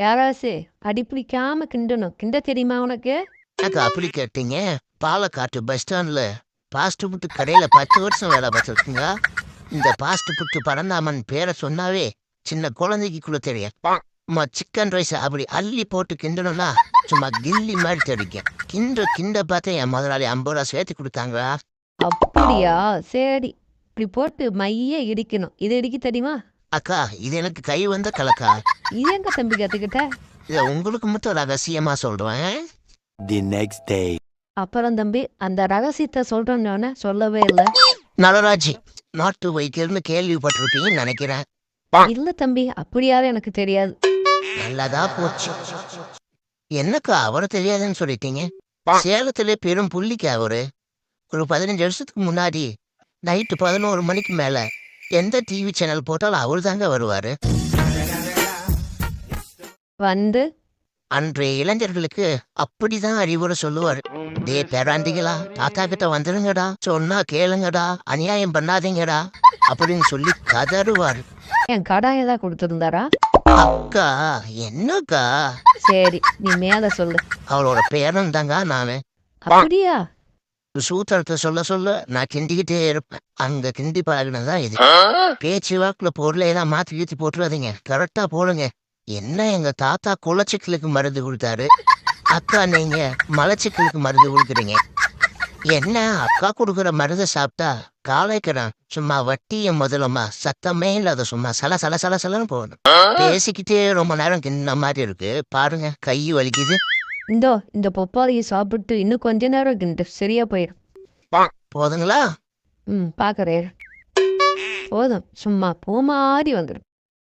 யாராச்சு அடி பிடிக்காம கிண்டணும். கிண்ட தெரியுமா உனக்கு? எனக்கு அப்படி கேட்டீங்க. பாலக்காட்டு பஸ் ஸ்டாண்ட்ல பாஸ்ட் ஃபுட் கடையில 10 வருஷம் வேலை பார்த்துருக்குங்க. இந்த பாஸ்ட் ஃபுட் பரந்தாமன் பேரை சொன்னாவே சின்ன குழந்தைக்கு கூட தெரியும். சும்மா சிக்கன் ரைஸ் அப்படி அள்ளி போட்டு கிண்டணும்னா சும்மா கில்லி மாதிரி தெரிக்கும். கிண்ட பார்த்து என் முதலாளி 50 ரூபா சேர்த்து கொடுத்தாங்களா. அப்படியா? சரி. இப்படி போட்டு மைய இடிக்கணும். இது இடிக்க தெரியுமா? அக்கா இது எனக்கு கை வந்த கலக்கா. இது எங்க தம்பி கத்துக்கிட்ட? இதை உங்களுக்கு மட்டும் ரகசியமா சொல்றேன். The next day. அப்புறம் தம்பி அந்த ரகசியத்தை சொல்றேன்னு சொல்லவே இல்லை. நலராஜி நாட்டு வைத்தியர்னு கேள்விப்பட்டிருப்பீங்கன்னு நினைக்கிறேன். இல்ல தம்பி, அப்படி யாரும் எனக்கு தெரியாது. நல்லதா போச்சு. என்னக்கா அவரை தெரியாதுன்னு சொல்லிட்டீங்க? சேலத்திலே பெரும் புள்ளிக்கு அவரு. ஒரு 15 வருஷத்துக்கு முன்னாடி நைட்டு 11 மணிக்கு மேல எந்த டிவி சேனல் போட்டாலும் அவரு தாங்க வருவாரு. வந்து அன்றைய இளைஞர்களுக்கு அப்படிதான் அறிவுரை சொல்லுவாரு. டே பேராண்டிகளா, தாத்தா கிட்ட வந்துருங்கடா, சொன்னா கேளுங்கடா, அநியாயம் பண்ணாதீங்கடா அப்படின்னு சொல்லி கதறுவாரு. என் கடாயை தான் கொடுத்துருந்தாரா? அக்கா என்னக்கா? சரி, நீ மேல சொல்லு. அவளோட பேரன் தாங்க நானு. அப்படியா? சூத்திரத்தை சொல்ல சொல்ல நான் கிண்டிக்கிட்டே இருப்பேன். அங்க கிண்டி பழகினதான் இது. பேச்சு வாக்குல பொருளை எல்லாம் மாத்தி கீத்தி போட்டுறாதீங்க, கரெக்டா போடுங்க. என்ன எங்க தாத்தா குளச்சிக்கலுக்கு மருந்து கொடுத்தாரு, அக்கா நீங்க மலச்சிக்கலுக்கு மருந்து கொடுக்குறீங்க. என்ன அக்கா கொடுக்குற மருந்தை சாப்பிட்டா காலைக்கிறேன் சும்மா வட்டியும் முதலுமா சத்தமே இல்லாத சும்மா சல சல சல சலன்னு போகணும். பேசிக்கிட்டே ரொம்ப நேரம் கிண்ண மாதிரி இருக்கு பாருங்க, கை வலிக்குது. இந்த பப்பாளியை சாப்பிட்டு இன்னும் கொஞ்ச நேரம் கிண்டு சரியா போயிடும். போதுங்களா? பாக்குறேன். போதும், சும்மா பூ மாதிரி வந்துடும்.